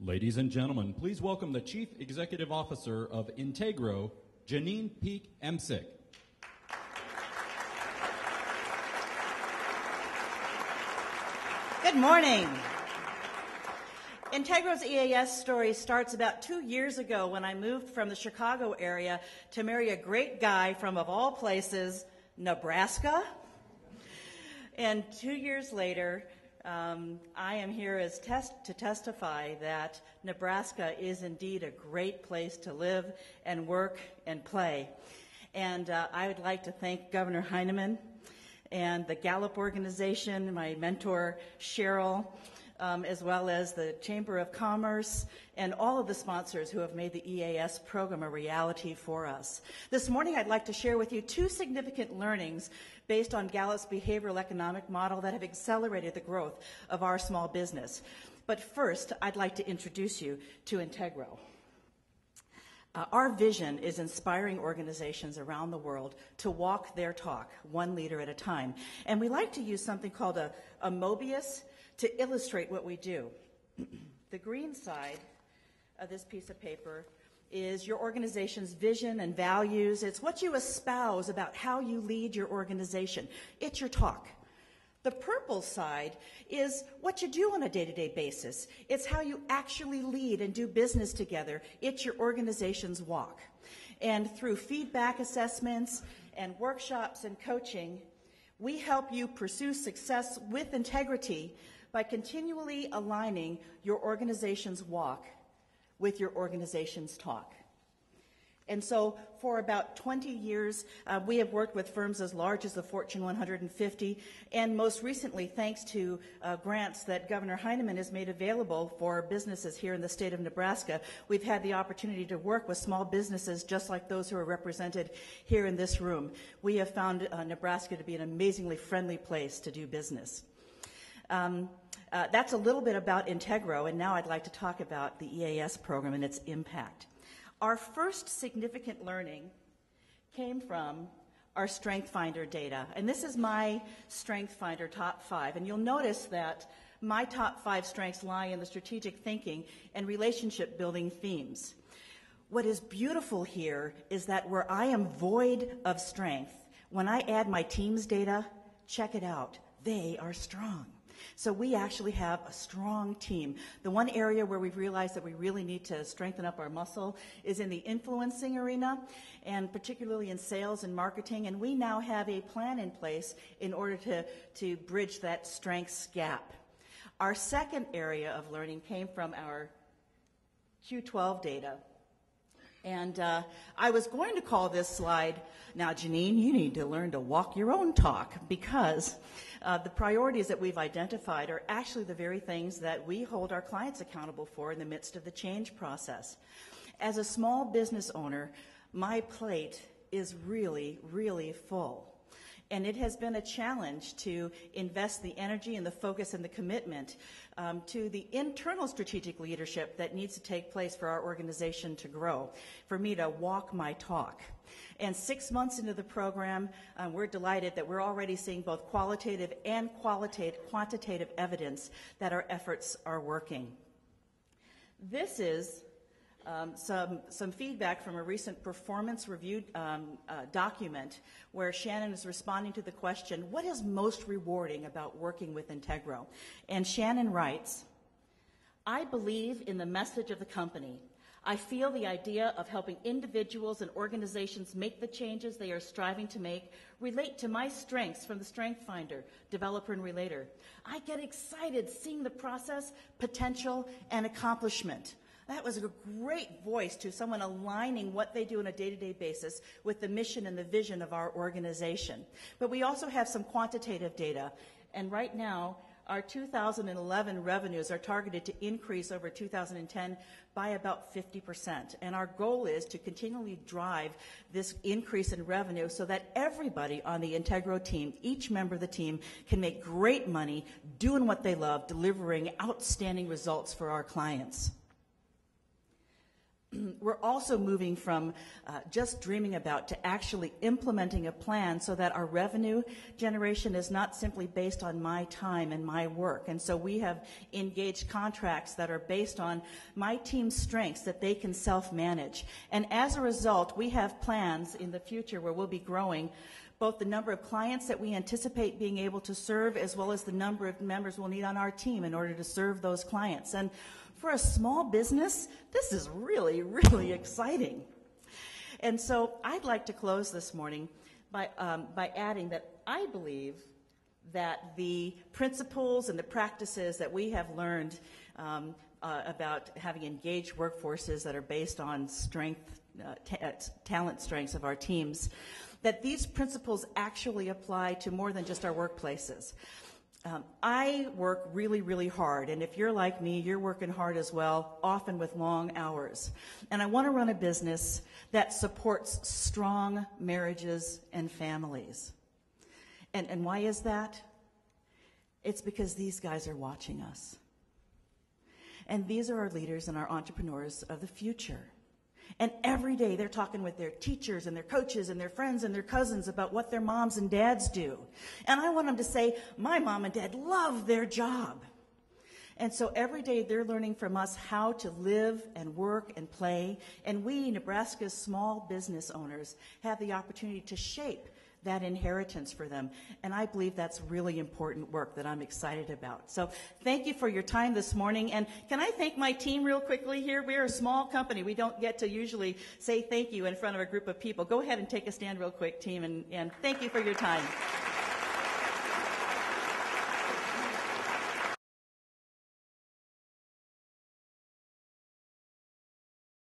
Ladies and gentlemen, please welcome the Chief Executive Officer of Integrow, Janyne Emsick. Good morning. Integrow's EAS story starts about 2 years ago when I moved from the Chicago area to marry a great guy from, of all places, Nebraska. And 2 years later, I am here to testify that Nebraska is indeed a great place to live and work and play. And I would like to thank Governor Heineman and the Gallup organization, my mentor Cheryl, as well as the Chamber of Commerce and all of the sponsors who have made the EAS program a reality for us. This morning I'd like to share with you 2 significant learnings based on Gallup's behavioral economic model that have accelerated the growth of our small business. But first, I'd like to introduce you to Integrow. Our vision is inspiring organizations around the world to walk their talk, one leader at a time. And we like to use something called a Mobius to illustrate what we do. The green side of this piece of paper is your organization's vision and values. It's what you espouse about how you lead your organization. It's your talk. The purple side is what you do on a day-to-day basis. It's how you actually lead and do business together. It's your organization's walk. And through feedback assessments and workshops and coaching, we help you pursue success with integrity by continually aligning your organization's walk with your organization's talk. And so for about 20 years, we have worked with firms as large as the Fortune 150, and most recently, thanks to grants that Governor Heineman has made available for businesses here in the state of Nebraska, we've had the opportunity to work with small businesses just like those who are represented here in this room. We have found Nebraska to be an amazingly friendly place to do business. That's a little bit about Integrow, and now I'd like to talk about the EAS program and its impact. Our first significant learning came from our Strength Finder data, and this is my Strength Finder top 5, and you'll notice that my top 5 strengths lie in the strategic thinking and relationship building themes. What is beautiful here is that where I am void of strength, when I add my team's data, check it out, they are strong. So we actually have a strong team. The one area where we've realized that we really need to strengthen up our muscle is in the influencing arena, and particularly in sales and marketing, and we now have a plan in place in order to bridge that strengths gap. Our second area of learning came from our Q12 data. And I was going to call this slide, now Janyne, you need to learn to walk your own talk, because the priorities that we've identified are actually the very things that we hold our clients accountable for in the midst of the change process. As a small business owner, my plate is really, really full. And it has been a challenge to invest the energy and the focus and the commitment to the internal strategic leadership that needs to take place for our organization to grow, for me to walk my talk. And 6 months into the program, we're delighted that we're already seeing both qualitative and quantitative evidence that our efforts are working. This is some feedback from a recent performance review document where Shannon is responding to the question, what is most rewarding about working with Integrow? And Shannon writes, I believe in the message of the company. I feel the idea of helping individuals and organizations make the changes they are striving to make relate to my strengths from the Strength Finder, developer and relator. I get excited seeing the process, potential, and accomplishment. That was a great voice to someone aligning what they do on a day-to-day basis with the mission and the vision of our organization. But we also have some quantitative data, and right now our 2011 revenues are targeted to increase over 2010 by about 50%. And our goal is to continually drive this increase in revenue so that everybody on the Integrow team, each member of the team, can make great money doing what they love, delivering outstanding results for our clients. we're also moving from just dreaming about to actually implementing a plan so that our revenue generation is not simply based on my time and my work. And so we have engaged contracts that are based on my team's strengths that they can self-manage. And as a result, we have plans in the future where we'll be growing both the number of clients that we anticipate being able to serve as well as the number of members we'll need on our team in order to serve those clients. And for a small business, this is really, really exciting. And so I'd like to close this morning by adding that I believe that the principles and the practices that we have learned about having engaged workforces that are based on talent strengths of our teams, that these principles actually apply to more than just our workplaces. I work really, really hard, and if you're like me, you're working hard as well, often with long hours. And I want to run a business that supports strong marriages and families. And why is that? It's because these guys are watching us. And these are our leaders and our entrepreneurs of the future. And every day they're talking with their teachers and their coaches and their friends and their cousins about what their moms and dads do. And I want them to say, my mom and dad love their job. And so every day they're learning from us how to live and work and play. And we, Nebraska's small business owners, have the opportunity to shape that inheritance for them. And I believe that's really important work that I'm excited about. So thank you for your time this morning. And can I thank my team real quickly here? We're a small company. We don't get to usually say thank you in front of a group of people. Go ahead and take a stand real quick, team, and thank you for your time.